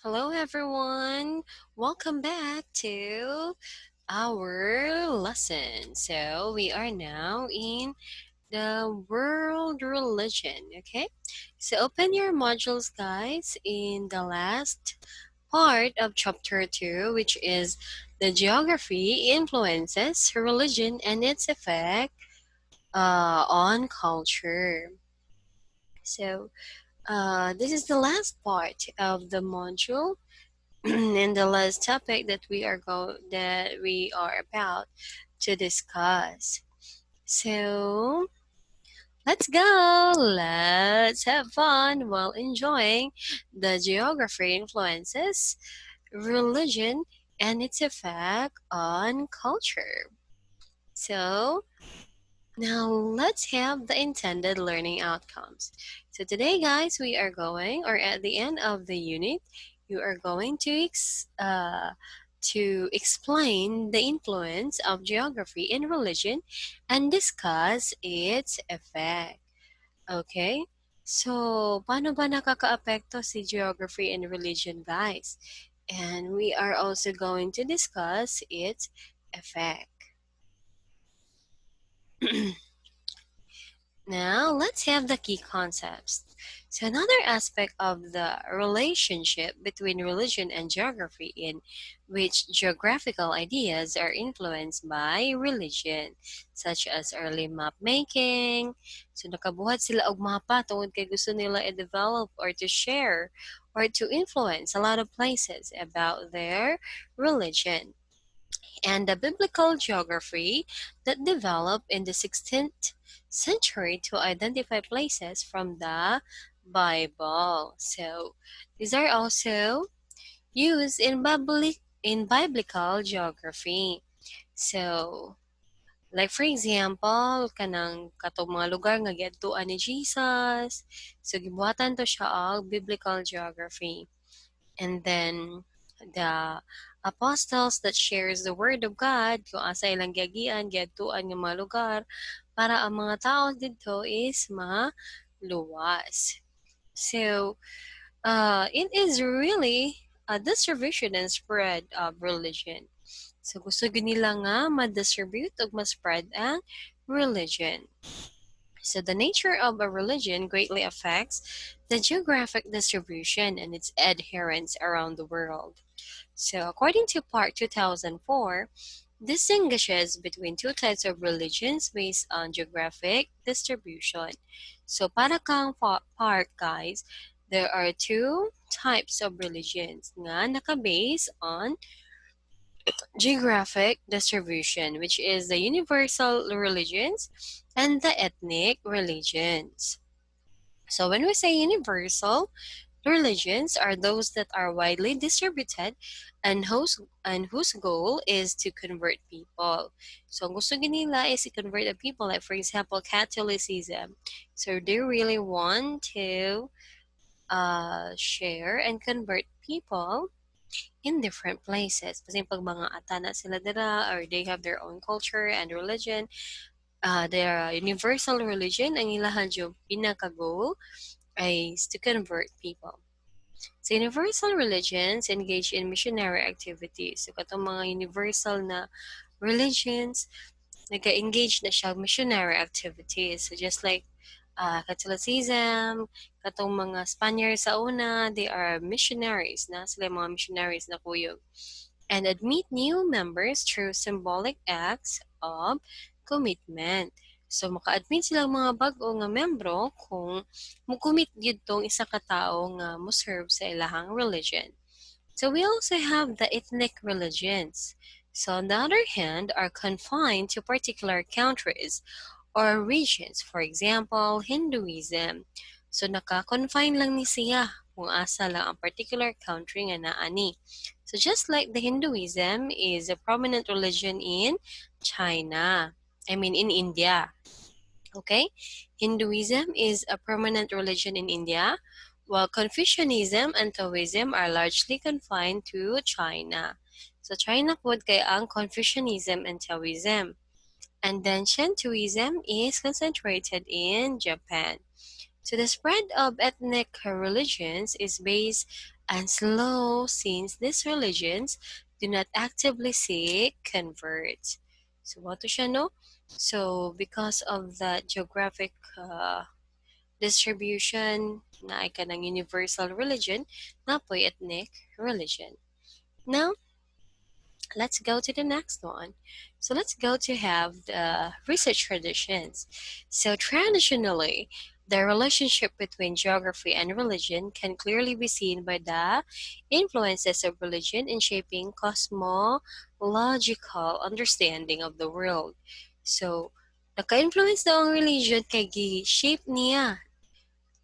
Hello, everyone. Welcome back to our lesson. So, we are now in the world religion. Okay, so open your modules, guys, in the last part of chapter 2, which is the geography influences religion and its effect on culture. So, this is the last part of the module and the last topic that we are about to discuss. So let's go. Let's have fun while enjoying the geography influences, religion, and its effect on culture. So now let's have the intended learning outcomes. So today, guys, we are going, or at the end of the unit, you are going to explain the influence of geography in religion and discuss its effect. Okay? So, paano ba nakakaapekto si geography and religion, guys? And we are also going to discuss its effect. Now, let's have the key concepts. So, another aspect of the relationship between religion and geography in which geographical ideas are influenced by religion, such as early map making. So, nakabuhat sila og mapa tungod kay gusto nila i-develop or to share or to influence a lot of places about their religion and the biblical geography that developed in the 16th century to identify places from the Bible. So these are also used in biblical geography. So like for example, kanang katong mga lugar nga giadtuan ni Jesus. So gibuhatan to siya og biblical geography. And then the apostles that shares the word of God kung asa ilang giagian giadtuan nga mga lugar para ang mga tao dito is maluwas. So it is really a distribution and spread of religion. So gusto gyud nila nga ma-distribute ug ma-spread ang religion. So the nature of a religion greatly affects the geographic distribution and its adherents around the world. So according to Park 2004, distinguishes between two types of religions based on geographic distribution. So para kang Park, guys, there are two types of religions nga naka-base on geographic distribution, which is the universal religions and the ethnic religions. So when we say universal, religions are those that are widely distributed and whose goal is to convert people. So ang gusto nila is to convert the people, like for example, Catholicism. So they really want to share and convert people in different places. Kasi pag mga atana sila dira or they have their own culture and religion, their universal religion, ang ilahan yung pinaka-goal is to convert people. So universal religions engage in missionary activities. So katong mga universal na religions, nag-engage na siya missionary activities. So just like Catholicism, katong mga Spaniards sa una, they are missionaries na. Sila mga missionaries na kuyog. And admit new members through symbolic acts of commitment. So, maka-admit silang mga bag-o nga membro kung mukumit gyud tong isa ka tawo nga mo-serve sa ilahang religion. So, we also have the ethnic religions. So, on the other hand, are confined to particular countries or regions. For example, Hinduism. So, naka-confine lang ni siya kung asa lang ang particular country nga naani. So, just like the Hinduism is a prominent religion in China. I mean, in India. Okay? Hinduism is a prominent religion in India, while Confucianism and Taoism are largely confined to China. So, China po kay ang Confucianism and Taoism. And then Shintoism is concentrated in Japan. So the spread of ethnic religions is based and slow since these religions do not actively seek converts. So what to siya, no? So because of the geographic distribution na ika ng universal religion, na po'y ethnic religion. Now, let's go to the next one. So let's go to have the research traditions. So traditionally, the relationship between geography and religion can clearly be seen by the influences of religion in shaping cosmological understanding of the world. So, naka-influence daw ang religion kay gi-shape niya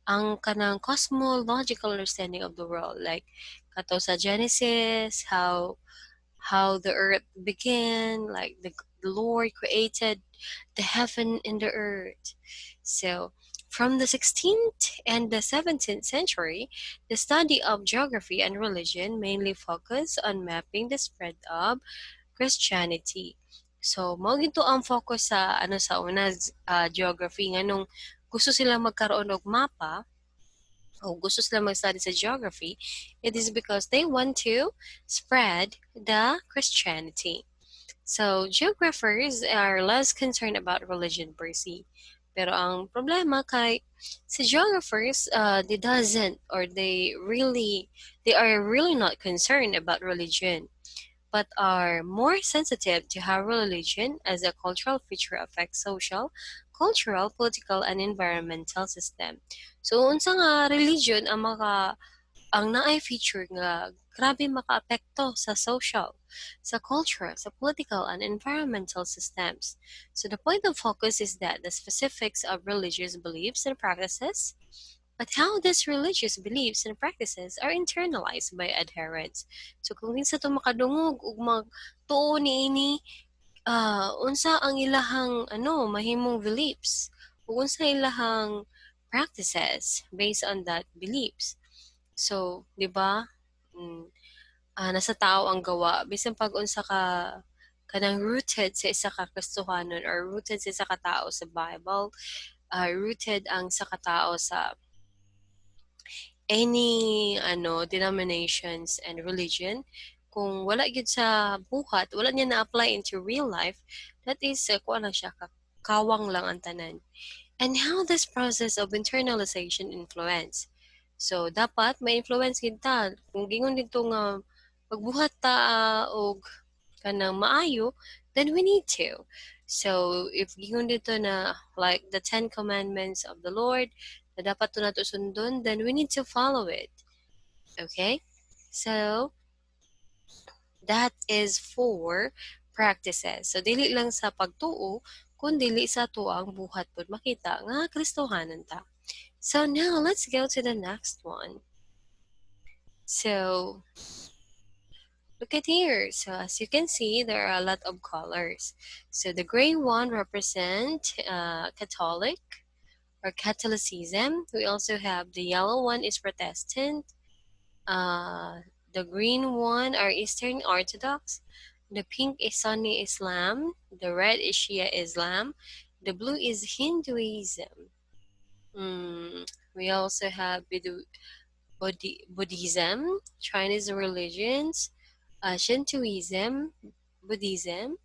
ang kanang cosmological understanding of the world. Like, kato sa Genesis, how the earth began, like the Lord created the heaven and the earth. So, from the 16th and the 17th century, the study of geography and religion mainly focused on mapping the spread of Christianity. So, mao gito ang focus sa sa una geography nganong gusto sila magkaroon og mapa o gusto sila mag-study sa geography, it is because they want to spread the Christianity. So, geographers are less concerned about religion per se. Pero ang problema kay sa geographers, they are really not concerned about religion, but are more sensitive to how religion as a cultural feature affects social, cultural, political, and environmental system. So, unsa nga religion ang naay feature nga grabe makaapekto sa social, sa cultural, sa political, and environmental systems. So the point of focus is that the specifics of religious beliefs and practices, but how these religious beliefs and practices are internalized by adherents. So kung minsan ito makadungog ug magtuo niini unsa ang ilahang mahimong beliefs ug unsa ilahang practices based on that beliefs. So, 'di ba? Mm, nasa tao ang gawa bisan pag unsa ka kanang rooted sa isa ka Kristohanon or rooted sa isa ka tao sa Bible, rooted ang sa katao sa any denominations and religion. Kung wala gyud sa buhat, wala niya na-apply into real life, that is kuan lang siya kawang lang ang tanan. And how this process of internalization influence. So, dapat may influence kita. Kung gingon dito nga magbuhat ta og kanang maayo, then we need to. So, if gingon dito na like the 10 commandments of the Lord, na dapat to nato sundon, then we need to follow it. Okay? So, that is for practices. So, dili lang sa pagtuo, kundi sa tuang buhat pod makita nga Kristohanan ta. So now let's go to the next one. So look at here. So as you can see, there are a lot of colors. So the gray one represent Catholic or Catholicism. We also have the yellow one is Protestant. The green one are Eastern Orthodox. The pink is Sunni Islam. The red is Shia Islam. The blue is Hinduism. We also have Buddhism, Chinese religions, Shintoism, Buddhism,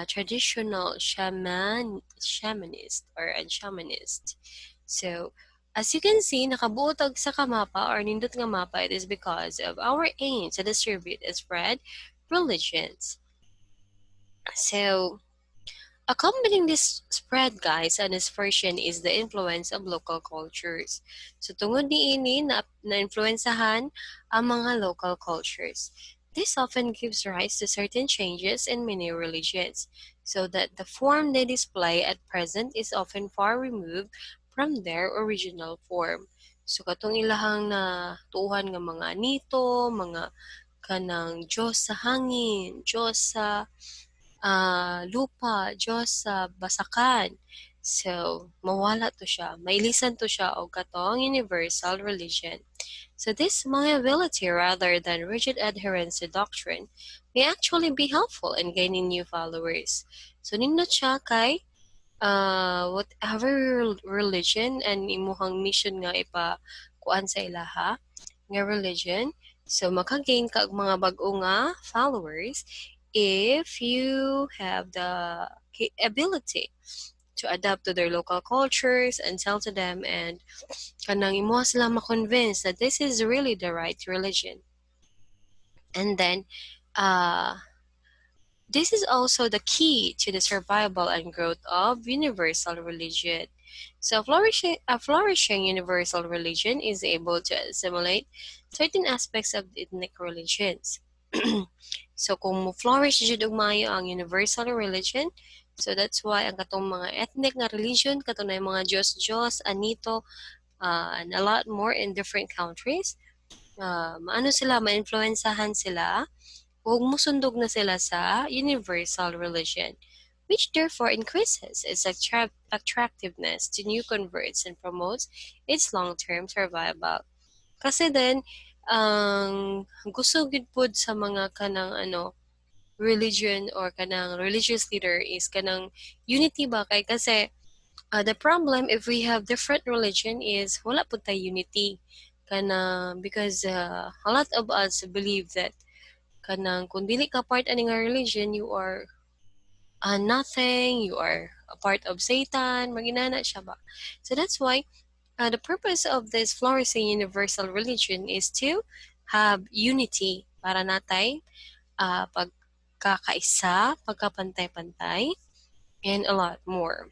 traditional shamanist or a shamanist. So, as you can see, nakabuotag sa kamapa or nindot nga mapa, it is because of our aim to distribute and spread religions. So, accompanying this spread, guys, and its version is the influence of local cultures. So tungod niini na-influensahan ang mga local cultures. This often gives rise to certain changes in many religions, so that the form they display at present is often far removed from their original form. So katong ilahang na tuhan nga mga nito, mga kanang Diyos sa hangin, Diyos sa lupa, Diyos sa basakan. So, mawala to siya. Mailisan to siya o katong universal religion. So this malleability rather than rigid adherence to doctrine may actually be helpful in gaining new followers. So nindot siya kay whatever religion and imuhang mission nga kuan sa ilaha, nga religion. So makagain ka og mga bag-o nga followers if you have the ability to adapt to their local cultures and tell to them and kanang imo sila ma-convince that this is really the right religion. And then this is also the key to the survival and growth of universal religion. So, a flourishing universal religion is able to assimilate certain aspects of ethnic religions. So, kung mo-flourish jud og maayo ang universal religion, so that's why ang katong mga ethnic nga religion, katong na mga Diyos-Diyos, Anito, and a lot more in different countries, maano sila, ma-influensahan sila ug musundog na sila sa universal religion, which therefore increases its attractiveness to new converts and promotes its long-term survival. Kasi then, ang gusto gid pod sa mga kanang religion or kanang religious leader is kanang unity ba kay kasi the problem if we have different religion is wala pud tay unity kana because a lot of us believe that kanang kung dili ka part ani nga religion, you are nothing, you are a part of Satan, maginana siya ba. So that's why the purpose of this flourishing universal religion is to have unity para natay pagkakaisa, pagkapantay-pantay, and a lot more.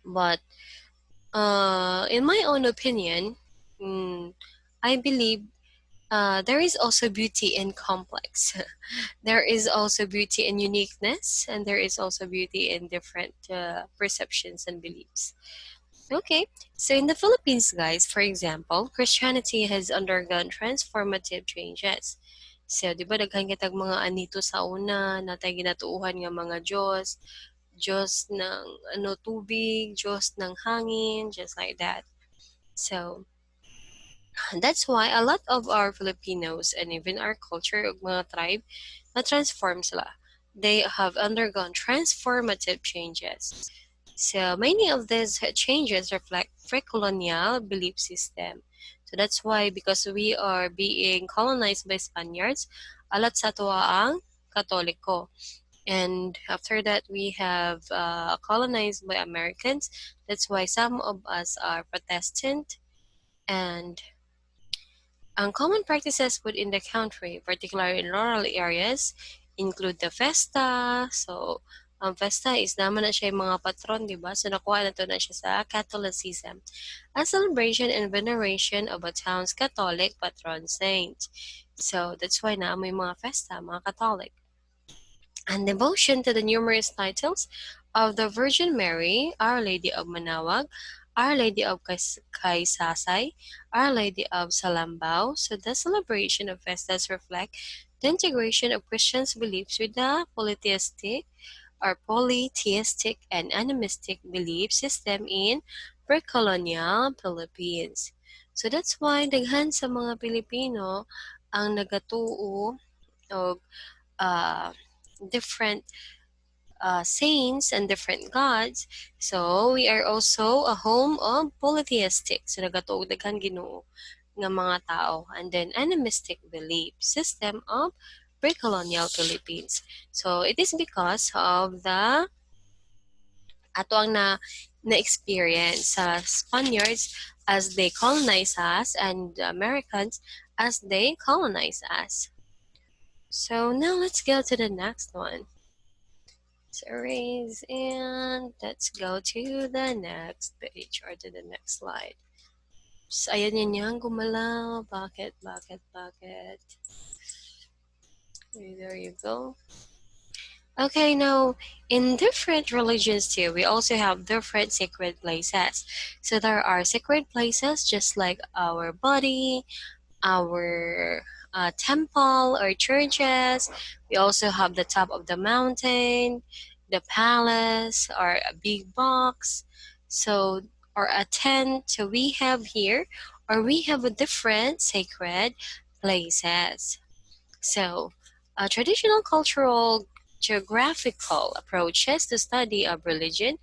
But in my own opinion, I believe there is also beauty in complex. There is also beauty in uniqueness, and there is also beauty in different perceptions and beliefs. Okay, so in the Philippines, guys, for example, Christianity has undergone transformative changes. So, di ba, daghan kitag mga anito sa una, natay ginatuuhan nga mga Diyos, Diyos ng tubig, Diyos ng hangin, just like that. So, that's why a lot of our Filipinos and even our culture ug mga tribe na-transform sila. They have undergone transformative changes. So many of these changes reflect pre-colonial belief system. So that's why because we are being colonized by Spaniards, alat sa tuwa ang Katoliko. And after that, we have colonized by Americans. That's why some of us are Protestant. And common practices within the country, particularly in rural areas, include the festa. So, ang festa is naman na siya yung mga patron, di ba? So, nakuha na to na siya sa Catholicism. A celebration and veneration of a town's Catholic patron saint. So, that's why na may mga festa, mga Catholic. And devotion to the numerous titles of the Virgin Mary, Our Lady of Manawag, Our Lady of Kaysasay, Our Lady of Salambao. So the celebration of festas reflect the integration of Christians' beliefs with the polytheistic and animistic belief system in pre-colonial Philippines. So that's why daghan sa mga Pilipino ang nagatuo og different saints and different gods. So, we are also a home of polytheistic. So, nagatuog daghan Ginoo nga mga tao. And then, animistic belief system of pre-colonial Philippines. So, it is because of the ato ang na-experience sa Spaniards as they colonize us and the Americans as they colonize us. So, now let's go to the next one. So erase and let's go to the next page or to the next slide. So, ayan yun yan, gumalaw. Bakit? Okay, there you go. Okay, now, in different religions too, we also have different sacred places. So there are sacred places just like our body, our temple or churches. We also have the top of the mountain, the palace, or a big box. So, or a tent. So we have here, or we have a different sacred places. So, traditional cultural geographical approaches to study of religion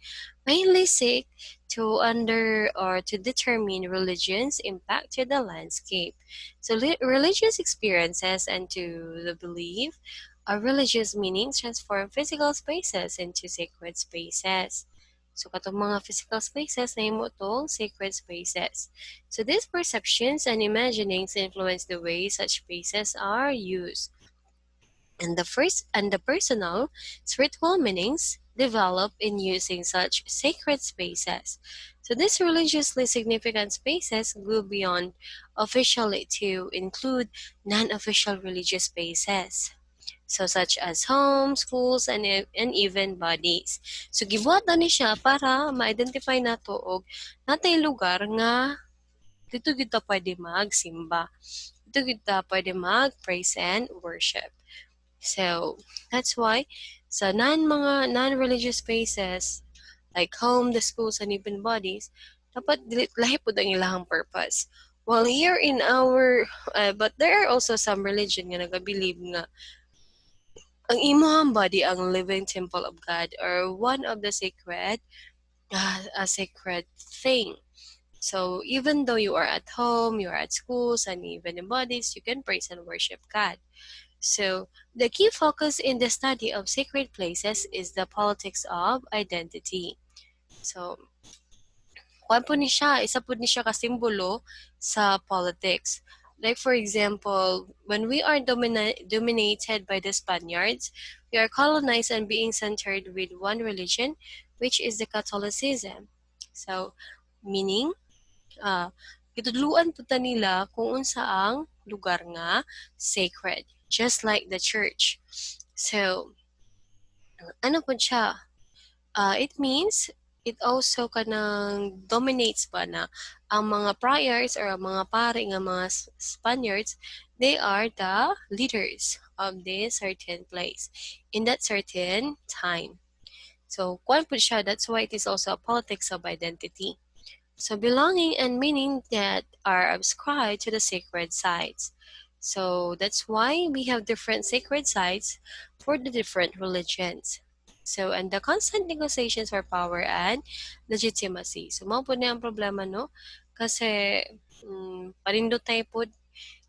mainly seek to under or to determine religion's impact to the landscape. So religious experiences and to the belief, a religious meaning transform physical spaces into sacred spaces. So katong mga physical spaces na imo tong sacred spaces. So these perceptions and imaginings influence the way such spaces are used. And the personal spiritual meanings develop in using such sacred spaces. So these religiously significant spaces go beyond officially to include non-official religious spaces. So such as homes, schools, and even bodies. So gibuhat na ni siya para ma-identify nato og natay lugar nga dito kita pwede magsimba. Dito kita pwede mag-praise and worship. So that's why sa mga non-religious spaces like home, the schools, and even bodies, dapat lahi po ang ilahang purpose. While here in our, but there are also some religion nga nagabilib nga ang imong body ang living temple of God or one of the sacred, a sacred thing. So even though you are at home, you are at schools, and even in bodies, you can praise and worship God. So, the key focus in the study of sacred places is the politics of identity. So, kuan po ni siya, isa po ni siya kasimbolo sa politics. Like for example, when we are dominated by the Spaniards, we are colonized and being centered with one religion, which is the Catholicism. So, meaning, gitudluan po ta nila kung unsa ang lugar nga sacred, just like the church. So, ano po siya? It means it also kanang dominates ba na ang mga priors or ang mga pare nga mga Spaniards, they are the leaders of this certain place in that certain time. So, kwan po siya, that's why it is also a politics of identity. So belonging and meaning that are ascribed to the sacred sites. So that's why we have different sacred sites for the different religions. So, and the constant negotiations for power and legitimacy. So, mao po na ang problema, no? Kasi, panindot tayo po,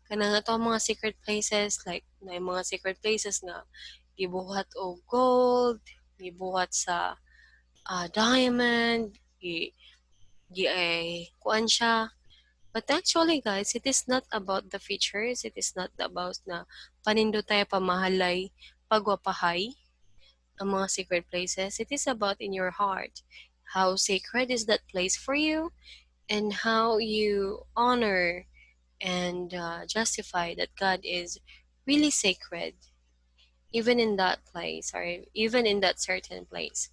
kanang ato mga secret places, like, na mga secret places nga, gibuhat o gold, gibuhat sa diamond, kuan siya. But actually guys, it is not about the features, it is not about na panindo tayo pamahalay, pagwapahay, ang mga sacred places. It is about in your heart. How sacred is that place for you and how you honor and justify that God is really sacred even in that place or even in that certain place.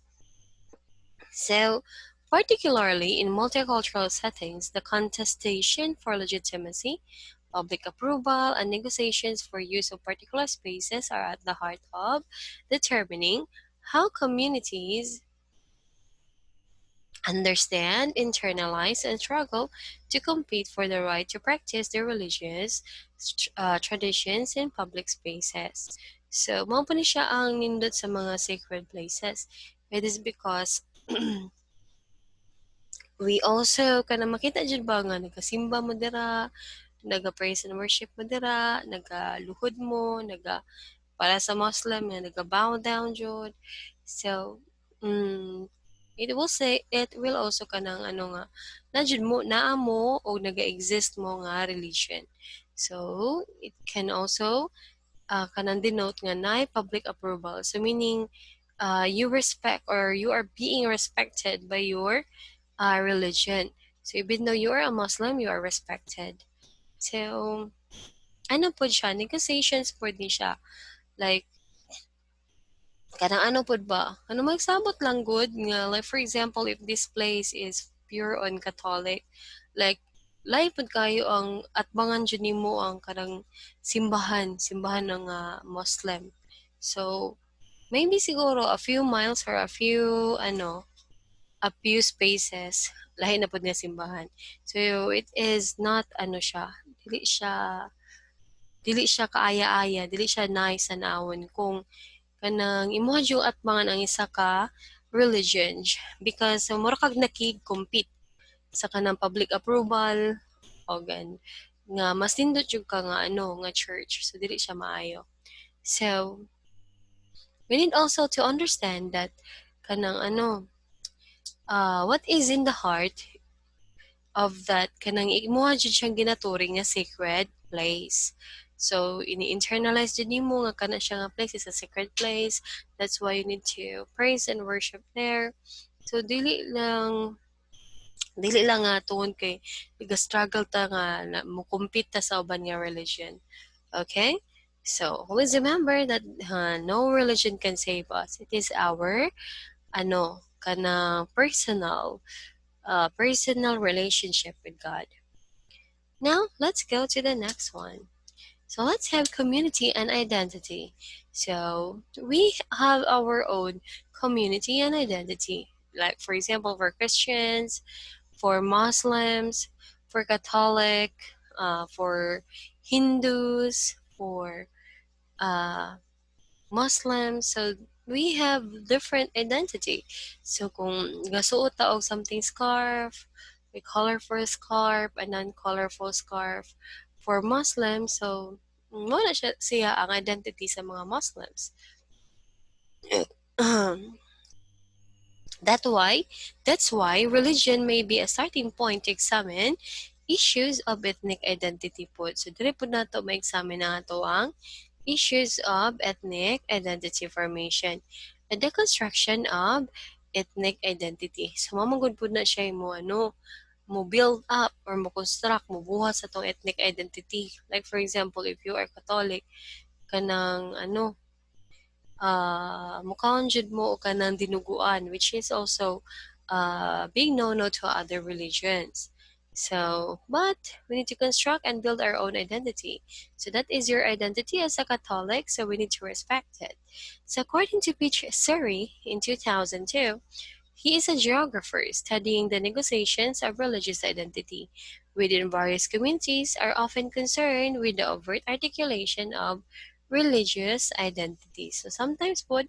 So, particularly in multicultural settings, the contestation for legitimacy, public approval, and negotiations for use of particular spaces are at the heart of determining how communities understand, internalize, and struggle to compete for the right to practice their religious traditions in public spaces. So, mao pa ni siya ang nindot sa mga sacred places. It is because we also kana makita jud ba nga nagasimba mo dira, naga-praise and worship mo dira, nagaluhod mo, para sa Muslim nga naga-bow down jud. So, it will also kanang ano nga na jud mo naa mo o naga-exist mo nga religion. So, it can also kanang denote nga na public approval. So, meaning you respect or you are being respected by your religion. So even though you are a Muslim, you are respected. So, ano po siya, negotiations po din siya. Like, kanang ano po ba? Ano magsabot lang good nga, like for example, if this place is pure on Catholic, like, lahi po kayo ang atbangan dyan mo ang kanang simbahan ng Muslim. So, maybe siguro a few miles or a few spaces lahi na pud nga simbahan. So it is not ano siya, dili siya kaaya-aya, dili siya nice sa naon kung kanang imuha at mga ang isa ka religion because mura kag nakig-compete sa kanang public approval o gan nga mas nindot jud ka nga nga church, so dili siya maayo. So we need also to understand that kanang what is in the heart of that kanang imuha jud siyang ginaturing nga sacred place. So ini-internalize jud nimo nga kana siya nga place is a sacred place. That's why you need to praise and worship there. So dili lang nga tungod kay struggle ta nga mo compete ta sa uban nga religion. Okay? So always remember that no religion can save us. It is our kana personal relationship with God. Now, let's go to the next one. So let's have community and identity. So we have our own community and identity. Like for example, for Christians, for Muslims, for Catholic, for Hindus, for Muslims. So we have different identity. So kung gasuot ta og something scarf, we colorful scarf, a non-colorful scarf. For Muslims, so mo na siya ang identity sa mga Muslims. That's why religion may be a starting point to examine issues of ethnic identity po. So dili po nato ma-examine na ato ang issues of ethnic identity formation and the construction of ethnic identity. So mamagod po na siya mo mo build up or mo construct, mo buhat sa tong ethnic identity. Like for example, if you are Catholic, kanang mukaon jud mo ka ng dinuguan, which is also big no-no to other religions. So, but we need to construct and build our own identity. So that is your identity as a Catholic, so we need to respect it. So according to Peach Suri in 2002, he is a geographer studying the negotiations of religious identity. Within various communities are often concerned with the overt articulation of religious identity. So sometimes po,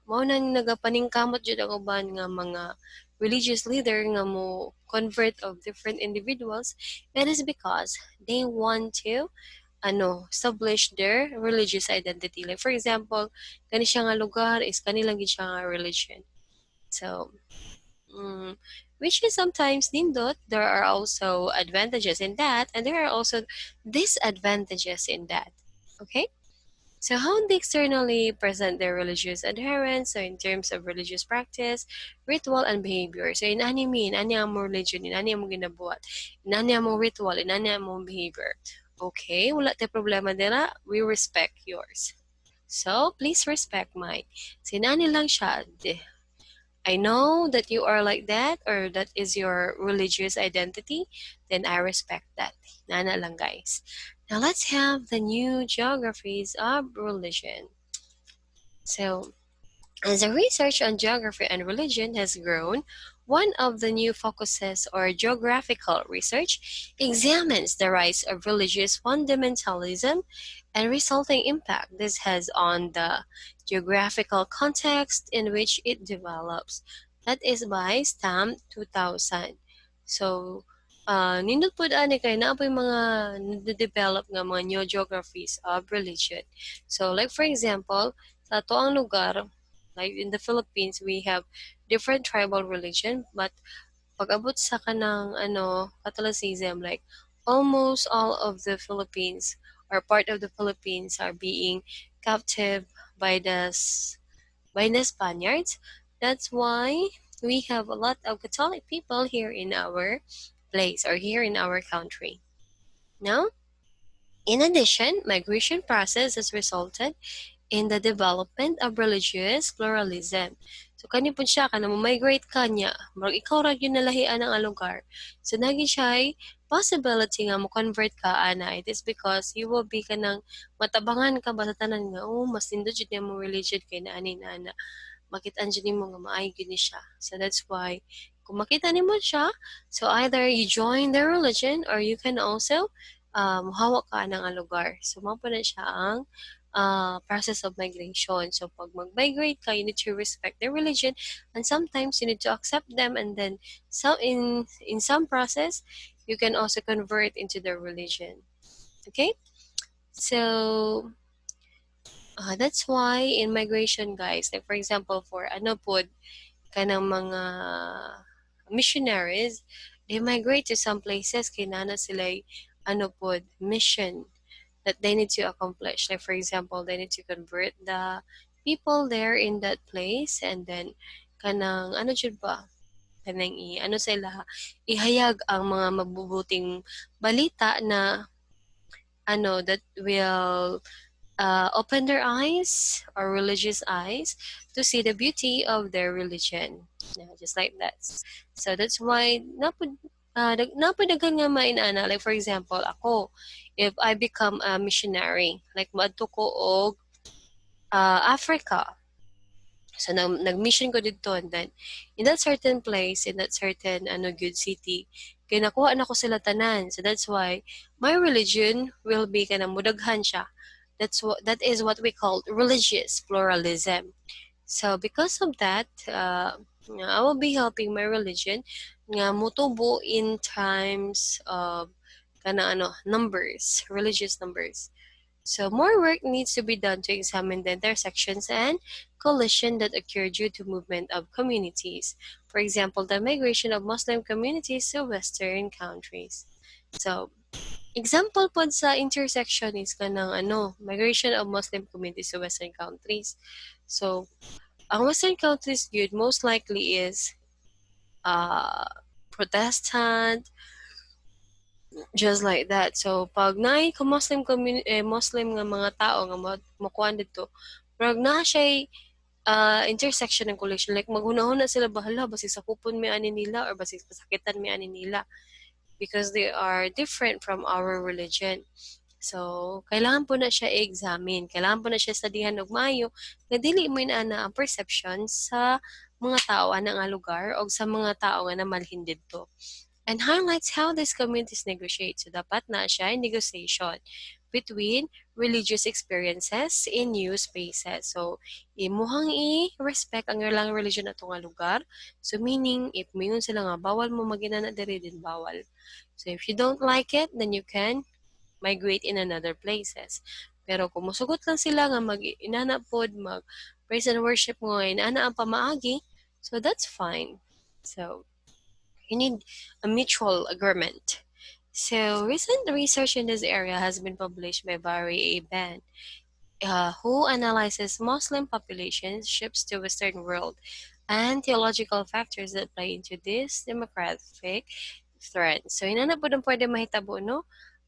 mao nang nagapaningkamot jud ang uban nga mga religious leader nga mo convert of different individuals. It is because they want to establish their religious identity. Like for example, kani siya nga lugar is kanilang gid siya nga religion. So which is sometimes nindot. There are also advantages in that, and there are also disadvantages in that. Okay? So how they externally present their religious adherence, so in terms of religious practice, ritual, and behavior. So inani ang religion, inani ang ginabuhat, inani ang ritual, inani ang behavior. Okay, wala tayo problema nila. We respect yours. So please respect mine. So inani lang siya. I know that you are like that or that is your religious identity, then I respect that. Nana lang guys. Now let's have the new geographies of religion. So as the research on geography and religion has grown, one of the new focuses or geographical research examines the rise of religious fundamentalism and resulting impact this has on the geographical context in which it develops. That is by Stamp 2000. So, nindot po ani kay na po yung mga develop nga mga new geographies of religion. So, like for example, sa toang lugar, like in the Philippines, we have different tribal religion, but pag-abot sa kanang Catholicism, like almost all of the Philippines or part of the Philippines are being captive by the Spaniards. That's why we have a lot of Catholic people here in our place or here in our country. Now, in addition, migration process has resulted in the development of religious pluralism. So kani po siya kana mo migrate ka niya, murag ikaw ra gyud nalahian ang lugar. So nagi siya possibility nga mo convert ka ana. It is because you will be kanang matabangan ka ba sa tanan nga mas nindot jud niya mo religion kay na ani na makita jud nimo nga maay gyud ni siya. So that's why kung makita nimo siya, so either you join the religion or you can also hawak ka ng lugar. So mao pa na siya ang process of migration. So pag mag-migrate ka, you need to respect their religion, and sometimes you need to accept them, and then in some process, you can also convert into their religion. Okay? So that's why in migration, guys, like for example, for ano po, kanang mga missionaries, they migrate to some places, kinana sila ano po, mission that they need to accomplish. Like for example, they need to convert the people there in that place, and then kanang ano jud ba, kanang ano sila, ihayag ang mga mabubuting balita na ano that will open their eyes or religious eyes to see the beauty of their religion. Yeah, just like that. So that's why napadagan nga mainana. Like for example, ako, if I become a missionary, like maadto ko og Africa. So nag-mission ko dito, and then in that certain place, in that certain good city, kinakuha na ko sila tanan. So that's why my religion will be kanang mudaghan siya. That is what we call religious pluralism. So because of that, I will be helping my religion nga mutubo in times of numbers, religious numbers. So more work needs to be done to examine the intersections and collision that occur due to movement of communities. For example, the migration of Muslim communities to Western countries. So, example po sa intersection is kanang migration of Muslim communities to Western countries. So, ang Western countries good most likely is Protestant, just like that. So pag naay ka Muslim community, Muslim nga mga tao nga makuan dito, pag na siya intersection ng collision, like maghunahuna sila bahala basig sakupon mi ani nila or basig pasakitan mi ani nila, because they are different from our religion. So, kailangan po na siya i-examine. Kailangan po na siya studihan og maayo nga dili mo inaana ang perception sa mga tao ana nga lugar o sa mga tao nga namalhin didto, and highlights how these communities negotiate. So, dapat na siya negotiation between religious experiences in new spaces. So, imuhang i-respect ang ilang religion ato nga lugar. So, meaning, if mayon sila nga, bawal mo maginana diri din bawal. So, if you don't like it, then you can migrate in another places. Pero kung musugot lang sila nga mag-inana pod, mag-praise and worship mo, inana ang pamaagi, so that's fine. So, you need a mutual agreement. So, recent research in this area has been published by Barry A. Ben, who analyzes Muslim population shifts to Western world and theological factors that play into this demographic trend. So, inana po nang pwede mahitabo, no?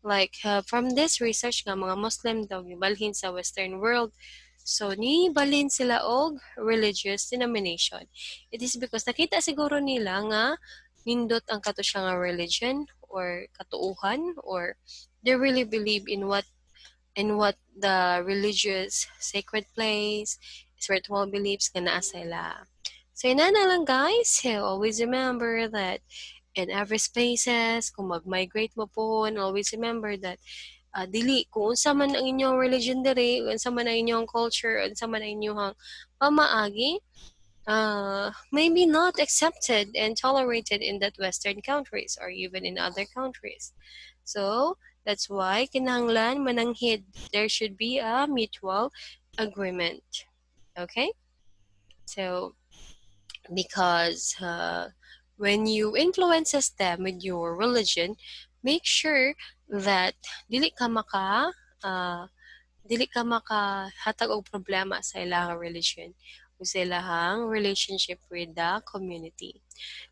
Like, from this research nga, mga Muslim daw gibalhin sa Western world. So, ni balhin sila og religious denomination. It is because nakita siguro nila nga nindot ang kato siya nga religion or katuuhan, or they really believe in what the religious sacred place, spiritual beliefs nga naa sila. So, inana lang guys, always remember that in every spaces, kung mag-migrate mo po, always remember that dili, kung unsa man ang inyong religion diri, unsa man ang inyong culture, unsa man ang inyong pamaagi, maybe not accepted and tolerated in that Western countries or even in other countries. So, that's why kinahanglan mananghid there should be a mutual agreement. Okay? So, because when you influences them with your religion, make sure that dili ka makahatag og problema sa ilang religion o sa ilang relationship with the community.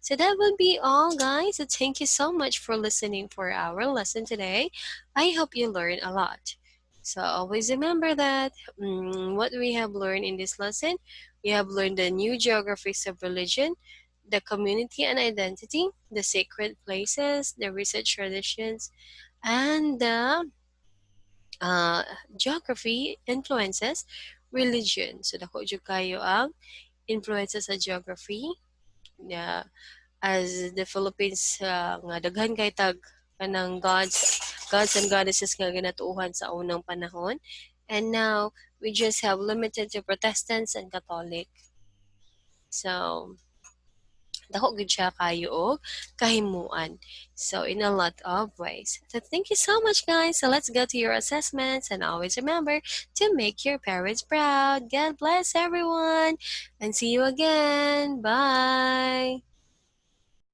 So that will be all, guys. So thank you so much for listening for our lesson today. I hope you learned a lot. So always remember that what we have learned in this lesson, we have learned the new geographies of religion, the community and identity, the sacred places, the research traditions, and the geography influences religion. So dako jud kayo ang influences sa geography. Yeah, as the Philippines nga daghan kay tag kanang gods and goddesses nga ginatuohan sa unang panahon, And now we just have limited to Protestants and Catholic. So dako gid siya kayo og kahimuan. So in a lot of ways. So thank you so much guys. So let's go to your assessments and always remember to make your parents proud. God bless everyone and see you again. Bye.